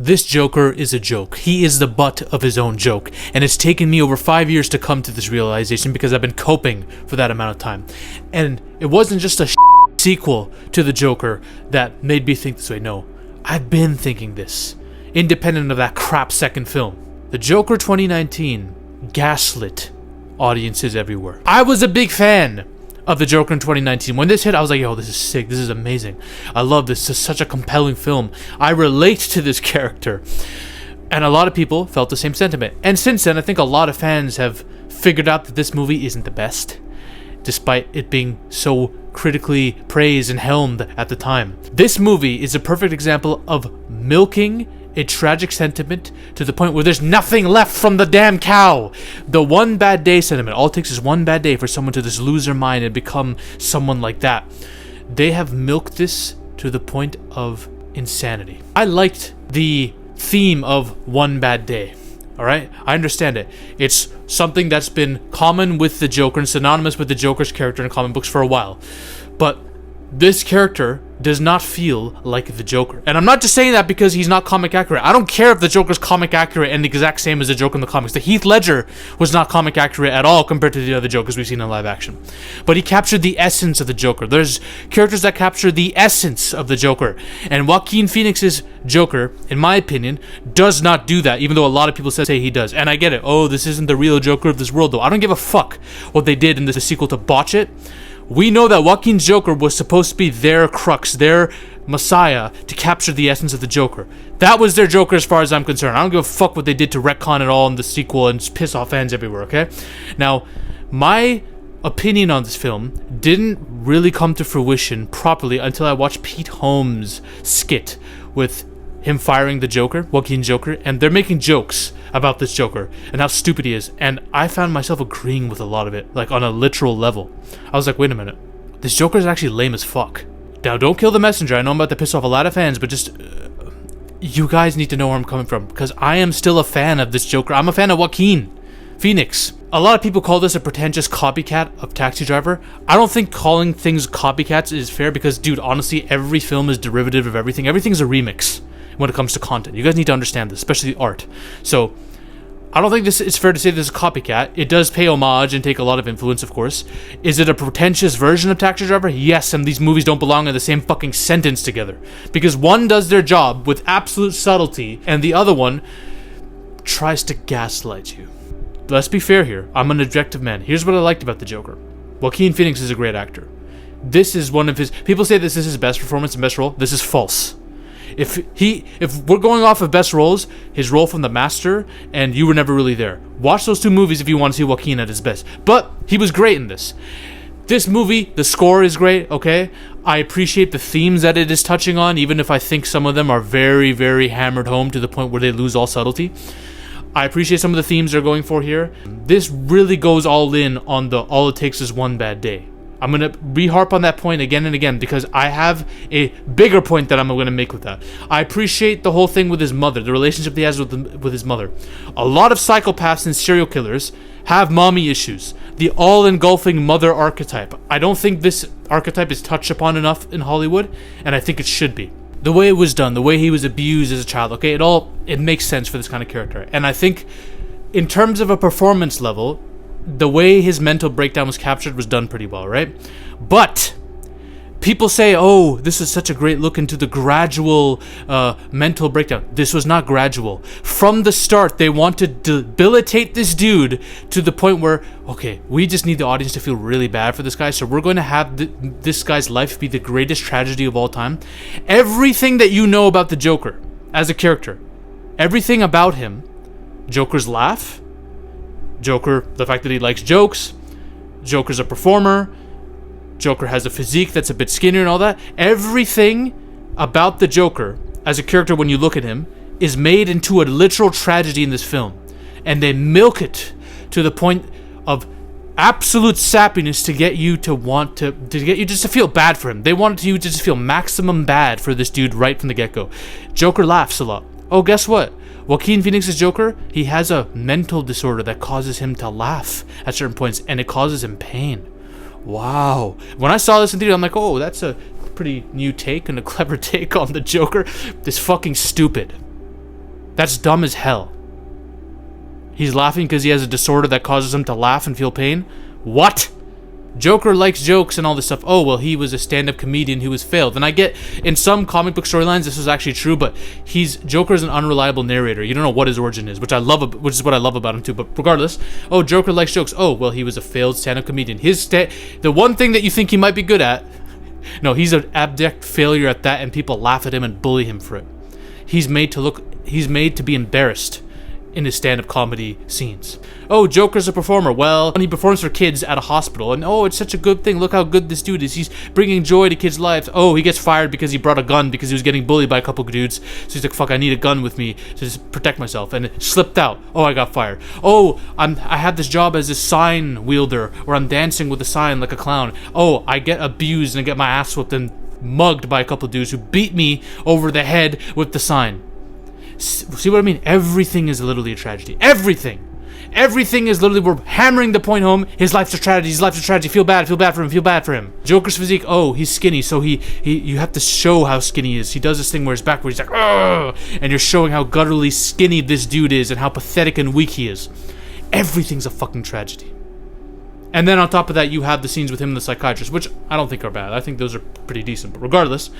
This Joker is a joke. He is the butt of his own joke. And it's taken me over 5 years to come to this realization because I've been coping for that amount of time. And it wasn't just a sequel to the Joker that made me think this way. No, I've been thinking this, independent of that crap second film. The Joker 2019 gaslit audiences everywhere. I was a big fan of the Joker in 2019. When this hit, I was like, yo, this is sick. This is amazing. I love this. This is such a compelling film. I relate to this character. And a lot of people felt the same sentiment. And since then, I think a lot of fans have figured out that this movie isn't the best, despite it being so critically praised and helmed at the time. This movie is a perfect example of milking a tragic sentiment to the point where there's nothing left from the damn cow. The one bad day sentiment. All it takes is one bad day for someone to just lose their mind and become someone like that. They have milked this to the point of insanity. I liked the theme of one bad day. Alright? I understand it. It's something that's been common with the Joker and synonymous with the Joker's character in comic books for a while. But this character does not feel like the Joker. And I'm not just saying that because he's not comic accurate. I don't care if the Joker's comic accurate and the exact same as the Joker in the comics. The Heath Ledger was not comic accurate at all compared to the other Jokers we've seen in live action. But he captured the essence of the Joker. There's characters that capture the essence of the Joker. And Joaquin Phoenix's Joker, in my opinion, does not do that, even though a lot of people say he does. And I get it. Oh, this isn't the real Joker of this world, though. I don't give a fuck what they did in the sequel to botch it. We know that Joaquin's Joker was supposed to be their crux, their messiah, to capture the essence of the Joker. That was their Joker as far as I'm concerned. I don't give a fuck what they did to retcon it all in the sequel and piss off fans everywhere, okay? Now, my opinion on this film didn't really come to fruition properly until I watched Pete Holmes' skit with him firing the Joker, Joaquin Joker, and they're making jokes about this Joker and how stupid he is, and I found myself agreeing with a lot of it, like on a literal level. I was like, wait a minute, this Joker is actually lame as fuck. Now, don't kill the messenger. I know I'm about to piss off a lot of fans, but just you guys need to know where I'm coming from, because I am still a fan of this Joker. I'm a fan of Joaquin Phoenix. A lot of people call this a pretentious copycat of Taxi Driver. I don't think calling things copycats is fair because, dude, honestly, every film is derivative of everything. Everything's a remix when it comes to content. You guys need to understand this, especially art. So I don't think it's fair to say this is a copycat. It does pay homage and take a lot of influence, of course. Is it a pretentious version of Taxi Driver? Yes, and these movies don't belong in the same fucking sentence together. Because one does their job with absolute subtlety, and the other one tries to gaslight you. Let's be fair here. I'm an objective man. Here's what I liked about the Joker. Joaquin Phoenix is a great actor. This is one of his... People say this is his best performance and best role. This is false. If we're going off of best roles, his role from The Master and You Were Never Really There. Watch those two movies if you want to see Joaquin at his best. But he was great in this. This movie, the score is great, okay? I appreciate the themes that it is touching on, even if I think some of them are very, very hammered home to the point where they lose all subtlety. I appreciate some of the themes they're going for here. This really goes all in on the all it takes is one bad day. I'm going to re-harp on that point again and again because I have a bigger point that I'm going to make with that. I appreciate the whole thing with his mother, the relationship he has with his mother. A lot of psychopaths and serial killers have mommy issues. The all-engulfing mother archetype. I don't think this archetype is touched upon enough in Hollywood, and I think it should be. The way it was done, the way he was abused as a child, okay, it makes sense for this kind of character. And I think in terms of a performance level, the way his mental breakdown was captured was done pretty well, right? But people say, oh, this is such a great look into the gradual mental breakdown. This was not gradual. From the start, they want to debilitate this dude to the point where, okay, we just need the audience to feel really bad for this guy, so we're going to have this guy's life be the greatest tragedy of all time. Everything that you know about the Joker as a character, everything about him, Joker's laugh, Joker, the fact that he likes jokes, Joker's a performer, Joker has a physique that's a bit skinnier and all that. Everything about the Joker as a character when you look at him is made into a literal tragedy in this film. And they milk it to the point of absolute sappiness to get you to want to get you just to feel bad for him. They wanted you to just feel maximum bad for this dude right from the get-go. Joker laughs a lot. Oh, guess what? Joaquin Phoenix's Joker, he has a mental disorder that causes him to laugh at certain points, and it causes him pain. Wow. When I saw this in theater, I'm like, oh, that's a pretty new take and a clever take on the Joker. This fucking stupid. That's dumb as hell. He's laughing because he has a disorder that causes him to laugh and feel pain? What? Joker likes jokes and all this stuff. Oh, well, he was a stand-up comedian who was failed. And I get, in some comic book storylines, this is actually true, but Joker's an unreliable narrator. You don't know what his origin is, which is what I love about him too. But regardless, oh, Joker likes jokes. Oh, well, he was a failed stand-up comedian. The one thing that you think he might be good at, no, he's an abject failure at that, and people laugh at him and bully him for it. He's made to be embarrassed in his stand-up comedy scenes. Oh, Joker's a performer. Well, he performs for kids at a hospital, and oh, it's such a good thing. Look how good this dude is. He's bringing joy to kids' lives. Oh, he gets fired because he brought a gun because he was getting bullied by a couple of dudes. So he's like, fuck, I need a gun with me to just protect myself, and it slipped out. Oh, I got fired. Oh, I have this job as a sign wielder, where I'm dancing with a sign like a clown. Oh, I get abused and I get my ass whooped and mugged by a couple of dudes who beat me over the head with the sign. See what I mean? Everything is literally a tragedy. Everything is literally, we're hammering the point home. His life's a tragedy. His life's a tragedy. Feel bad for him. Joker's physique. Oh, he's skinny, so you have to show how skinny he is. He does this thing where he's backwards. He's like, ugh, and you're showing how gutturally skinny this dude is and how pathetic and weak he is. Everything's a fucking tragedy. And then on top of that, you have the scenes with him and the psychiatrist, which I don't think are bad. I think those are pretty decent. But regardless,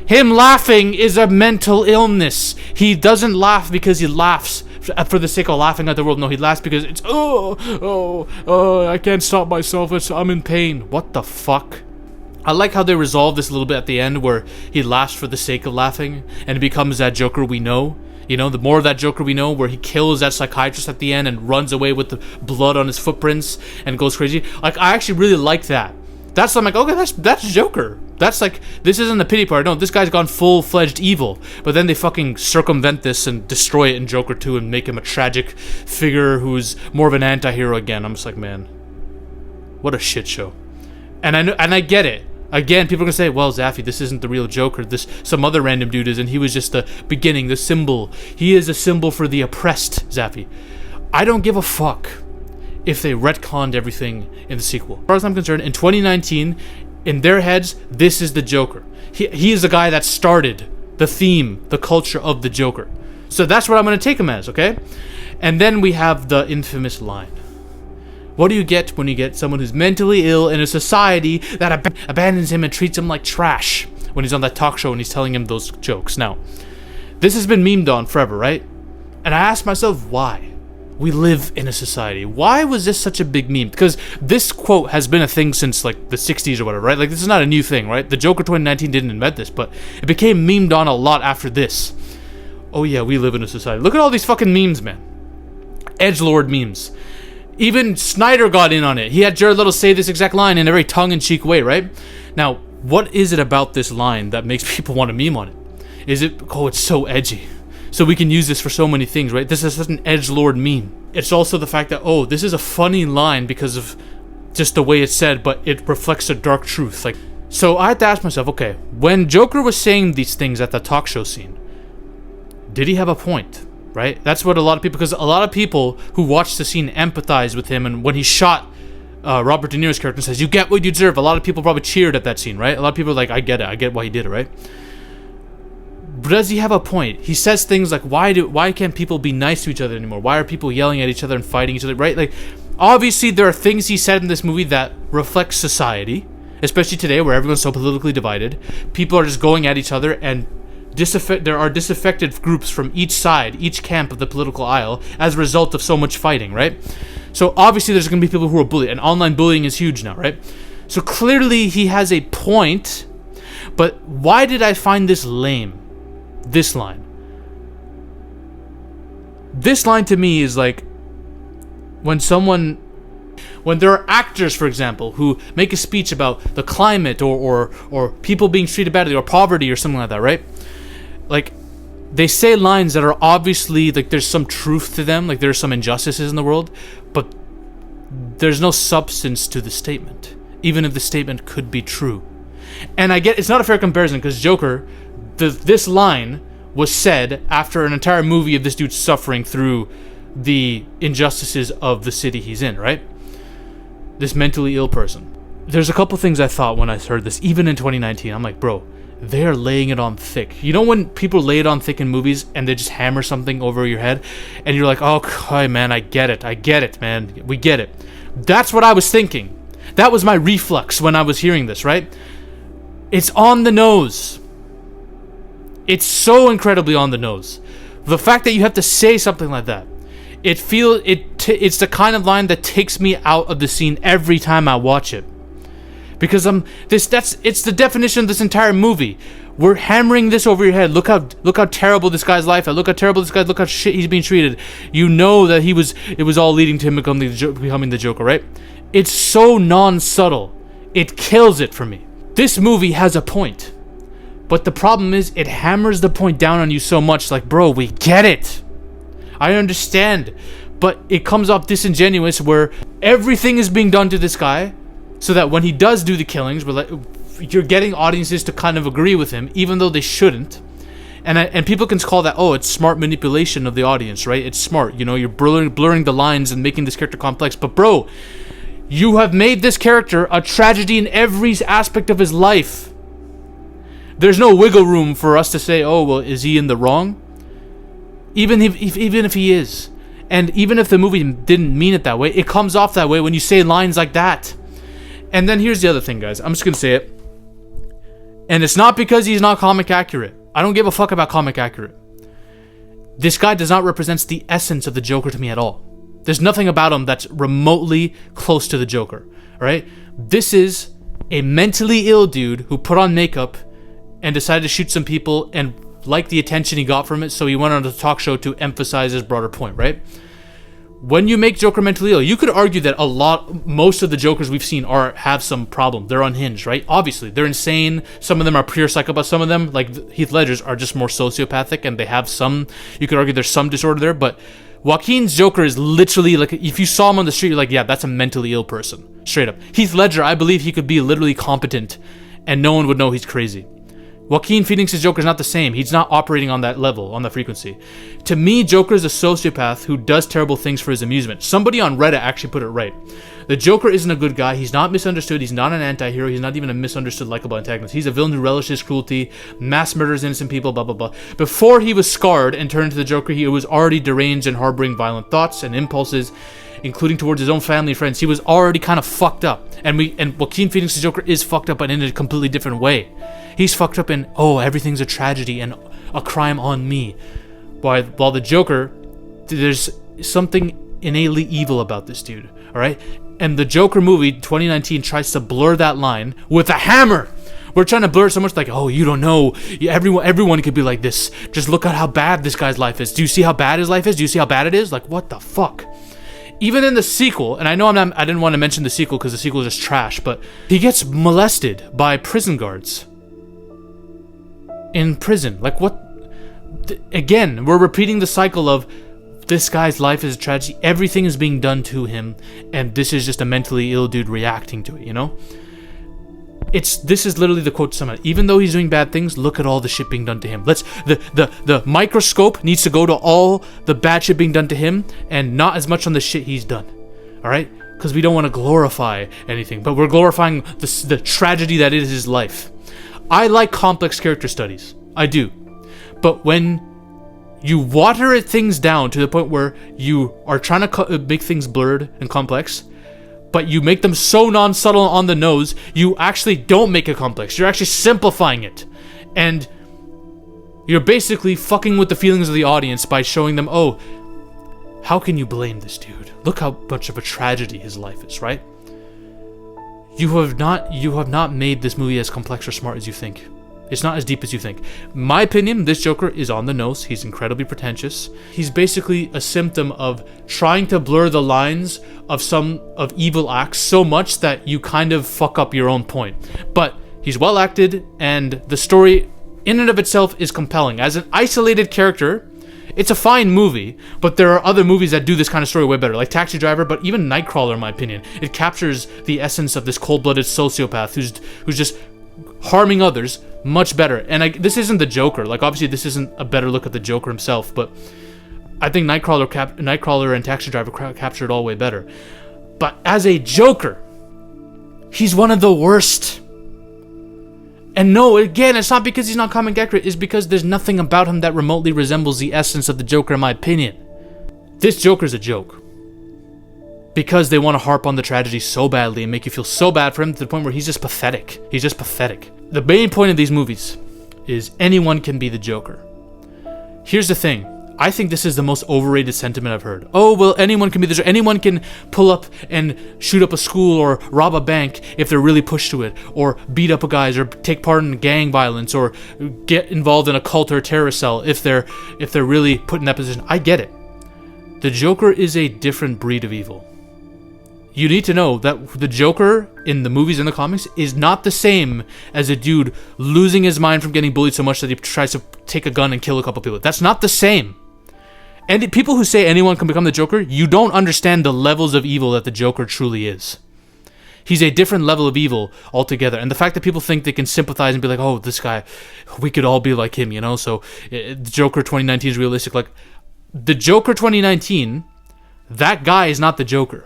him laughing is a mental illness. He doesn't laugh because he laughs for the sake of laughing at the world. No, he laughs because it's, I can't stop myself. I'm in pain. What the fuck? I like how they resolve this a little bit at the end, where he laughs for the sake of laughing, and it becomes that Joker we know. You know, the more of that Joker we know, where he kills that psychiatrist at the end and runs away with the blood on his footprints and goes crazy. Like, I actually really like that. That's, I'm like, okay, that's Joker. That's like, this isn't the pity part. No, this guy's gone full-fledged evil. But then they fucking circumvent this and destroy it in Joker 2 and make him a tragic figure who's more of an anti-hero again. I'm just like, man, what a shit show. And I get it. Again, people are gonna say, well, Zaffy, this isn't the real Joker. This some other random dude is, and he was just the beginning, the symbol. He is a symbol for the oppressed, Zaffy. I don't give a fuck if they retconned everything in the sequel. As far as I'm concerned, in 2019, in their heads, this is the Joker. He is the guy that started the theme, the culture of the Joker. So that's what I'm gonna take him as, okay? And then we have the infamous line. What do you get when you get someone who's mentally ill in a society that abandons him and treats him like trash when he's on that talk show and he's telling him those jokes? Now, this has been memed on forever, right? And I asked myself, why? We live in a society. Why was this such a big meme? Because this quote has been a thing since like the 60s or whatever, right? Like, this is not a new thing, right? The Joker 2019 didn't invent this, but it became memed on a lot after this. Oh yeah, we live in a society. Look at all these fucking memes, man. Edgelord memes. Even Snyder got in on it. He had Jared Leto say this exact line in a very tongue-in-cheek way, right? Now, what is it about this line that makes people want to meme on it? Is it, oh, it's so edgy. So we can use this for so many things, right? This is such an edgelord meme. It's also the fact that, oh, this is a funny line because of just the way it's said, but it reflects a dark truth. Like, so I had to ask myself, okay, when Joker was saying these things at the talk show scene, did he have a point? Right? That's what a lot of people, because a lot of people who watched the scene empathize with him, and when he shot Robert De Niro's character and says, you get what you deserve, a lot of people probably cheered at that scene, right? A lot of people are like, I get it, I get why he did it, right? But does he have a point? He says things like, why can't people be nice to each other anymore? Why are people yelling at each other and fighting each other, right? Like, obviously there are things he said in this movie that reflect society, especially today where everyone's so politically divided. People are just going at each other, and there are disaffected groups from each side, each camp of the political aisle, as a result of so much fighting, right? So obviously there's going to be people who are bullied, and online bullying is huge now, right? So clearly he has a point, but why did I find this lame? This line. This line to me is like, when there are actors, for example, who make a speech about the climate or people being treated badly or poverty or something like that, right? Like, they say lines that are obviously, like, there's some truth to them, like there's some injustices in the world, but there's no substance to the statement, even if the statement could be true. And I get, it's not a fair comparison, because Joker, this line was said after an entire movie of this dude suffering through the injustices of the city he's in, right? This mentally ill person. There's a couple things I thought when I heard this, even in 2019. I'm like, bro, they're laying it on thick. You know when people lay it on thick in movies and they just hammer something over your head and you're like, oh man, I get it, man, we get it. That's what I was thinking. That was my reflex when I was hearing this, right? It's on the nose. It's so incredibly on the nose. The fact that you have to say something like that, it's the kind of line that takes me out of the scene every time I watch it. Because it's the definition of this entire movie. We're hammering this over your head. Look how terrible this guy's life is. Look how shit he's being treated. You know that it was all leading to him becoming the Joker, right? It's so non-subtle. It kills it for me. This movie has a point. But the problem is, it hammers the point down on you so much, like, bro, we get it. I understand. But it comes off disingenuous where everything is being done to this guy so that when he does do the killings, you're getting audiences to kind of agree with him, even though they shouldn't. And people can call that, oh, it's smart manipulation of the audience, right? It's smart, you know, you're blurring the lines and making this character complex. But bro, you have made this character a tragedy in every aspect of his life. There's no wiggle room for us to say, oh, well, is he in the wrong? Even if he is. And even if the movie didn't mean it that way, it comes off that way when you say lines like that. And then here's the other thing, guys. I'm just going to say it. And it's not because he's not comic accurate. I don't give a fuck about comic accurate. This guy does not represent the essence of the Joker to me at all. There's nothing about him that's remotely close to the Joker. Right? This is a mentally ill dude who put on makeup and decided to shoot some people and liked the attention he got from it, so he went on a talk show to emphasize his broader point, right? When you make Joker mentally ill, you could argue that most of the Jokers we've seen have some problem. They're unhinged, right? Obviously, they're insane. Some of them are pure psychopaths. Some of them, like Heath Ledger's, are just more sociopathic, and they have some, you could argue there's some disorder there, but Joaquin's Joker is literally like, if you saw him on the street, you're like, yeah, that's a mentally ill person. Straight up. Heath Ledger, I believe he could be literally competent, and no one would know he's crazy. Joaquin Phoenix's Joker is not the same. He's not operating on that level, on that frequency. To me, Joker is a sociopath who does terrible things for his amusement. Somebody on Reddit actually put it right. The Joker isn't a good guy. He's not misunderstood. He's not an anti-hero. He's not even a misunderstood, likable antagonist. He's a villain who relishes cruelty, mass murders innocent people, blah, blah, blah. Before he was scarred and turned into the Joker, he was already deranged and harboring violent thoughts and impulses, including towards his own family and friends. He was already kind of fucked up. And Joaquin Phoenix's Joker is fucked up, but in a completely different way. He's fucked up in, oh, everything's a tragedy and a crime on me. While the Joker, there's something innately evil about this dude, alright? And the Joker movie, 2019, tries to blur that line with a hammer. We're trying to blur it so much, like, oh, you don't know. Everyone could be like this. Just look at how bad this guy's life is. Do you see how bad his life is? Do you see how bad it is? Like, what the fuck? Even in the sequel, and I know I didn't want to mention the sequel because the sequel is just trash, but he gets molested by prison guards. In prison. Like, what? Again, we're repeating the cycle of this guy's life is a tragedy. Everything is being done to him, and this is just a mentally ill dude reacting to it, you know? This is literally the quote to someone. Even though he's doing bad things, look at all the shit being done to him. The microscope needs to go to all the bad shit being done to him, and not as much on the shit he's done. Alright? Because we don't want to glorify anything, but we're glorifying the tragedy that is his life. I like complex character studies. I do. But when you water things down to the point where you are trying to make things blurred and complex, but you make them so non-subtle on the nose, you actually don't make it complex. You're actually simplifying it. And you're basically fucking with the feelings of the audience by showing them, oh, how can you blame this dude? Look how much of a tragedy his life is, right? You have not made this movie as complex or smart as you think. It's not as deep as you think. In my opinion, this Joker is on the nose. He's incredibly pretentious. He's basically a symptom of trying to blur the lines of evil acts so much that you kind of fuck up your own point. But he's well acted, and the story in and of itself is compelling. As an isolated character, it's a fine movie, but there are other movies that do this kind of story way better, like Taxi Driver, but even Nightcrawler, in my opinion. It captures the essence of this cold-blooded sociopath who's just harming others much better. And this isn't the Joker. Like, obviously, this isn't a better look at the Joker himself, but I think Nightcrawler and Taxi Driver capture it all way better. But as a Joker, he's one of the worst. And no, again, it's not because he's not comic accurate, it's because there's nothing about him that remotely resembles the essence of the Joker, in my opinion. This Joker's a joke. Because they want to harp on the tragedy so badly and make you feel so bad for him to the point where he's just pathetic. He's just pathetic. The main point of these movies is anyone can be the Joker. Here's the thing. I think this is the most overrated sentiment I've heard. Oh, well, anyone can be the Joker. Anyone can pull up and shoot up a school or rob a bank if they're really pushed to it, or beat up a guys, or take part in gang violence, or get involved in a cult or a terrorist cell if they're really put in that position. I get it. The Joker is a different breed of evil. You need to know that the Joker in the movies and the comics is not the same as a dude losing his mind from getting bullied so much that he tries to take a gun and kill a couple people. That's not the same. And people who say anyone can become the Joker, you don't understand the levels of evil that the Joker truly is. He's a different level of evil altogether. And the fact that people think they can sympathize and be like, oh, this guy, we could all be like him, you know? So the Joker 2019 is realistic. Like, the Joker 2019, that guy is not the Joker.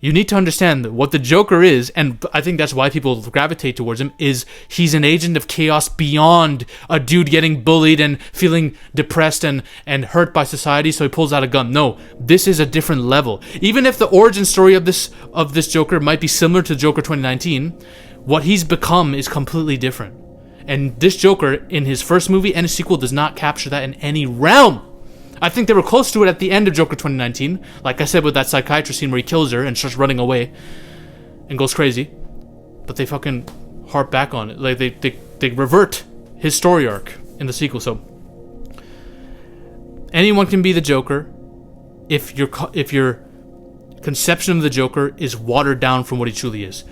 You need to understand that what the Joker is, and I think that's why people gravitate towards him, is he's an agent of chaos beyond a dude getting bullied and feeling depressed and hurt by society, so he pulls out a gun. No, this is a different level. Even if the origin story of this Joker might be similar to Joker 2019, what he's become is completely different. And this Joker, in his first movie and his sequel, does not capture that in any realm. I think they were close to it at the end of Joker 2019. Like I said, with that psychiatrist scene where he kills her and starts running away and goes crazy. But they fucking harp back on it. Like they revert his story arc in the sequel. So anyone can be the Joker if your conception of the Joker is watered down from what he truly is.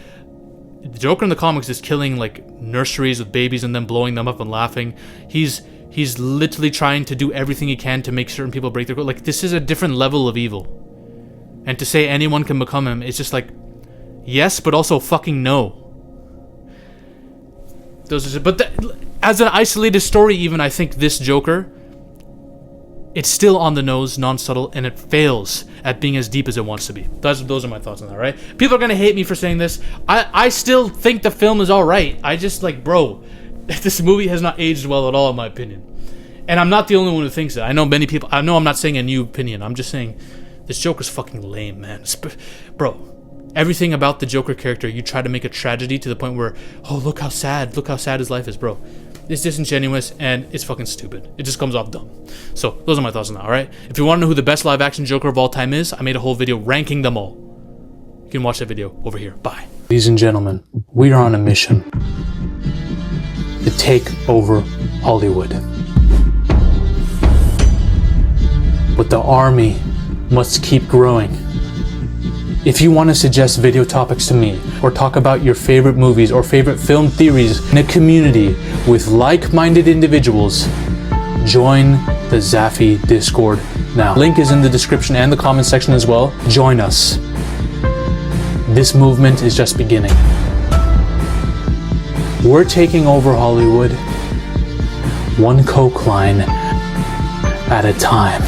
The Joker in the comics is killing like nurseries with babies and then blowing them up and laughing. He's literally trying to do everything he can to make certain people break their code. Like, this is a different level of evil. And to say anyone can become him is just like, yes, but also fucking no. As an isolated story, even, I think this Joker, it's still on the nose, non-subtle, and it fails at being as deep as it wants to be. Those are my thoughts on that, right? People are gonna hate me for saying this. I still think the film is alright. I just, like, bro, this movie has not aged well at all, in my opinion. And I'm not the only one who thinks that. I know many people. I know I'm not saying a new opinion. I'm just saying this Joker's fucking lame, man. Bro, everything about the Joker character, you try to make a tragedy to the point where, oh, look how sad his life is, bro. It's disingenuous and it's fucking stupid. It just comes off dumb. So those are my thoughts on that, alright? If you want to know who the best live action Joker of all time is, I made a whole video ranking them all. You can watch that video over here. Bye. Ladies and gentlemen, we are on a mission to take over Hollywood. But the army must keep growing. If you want to suggest video topics to me, or talk about your favorite movies or favorite film theories in a community with like-minded individuals, join the Zafy Discord now. Link is in the description and the comment section as well. Join us. This movement is just beginning. We're taking over Hollywood, one coke line at a time.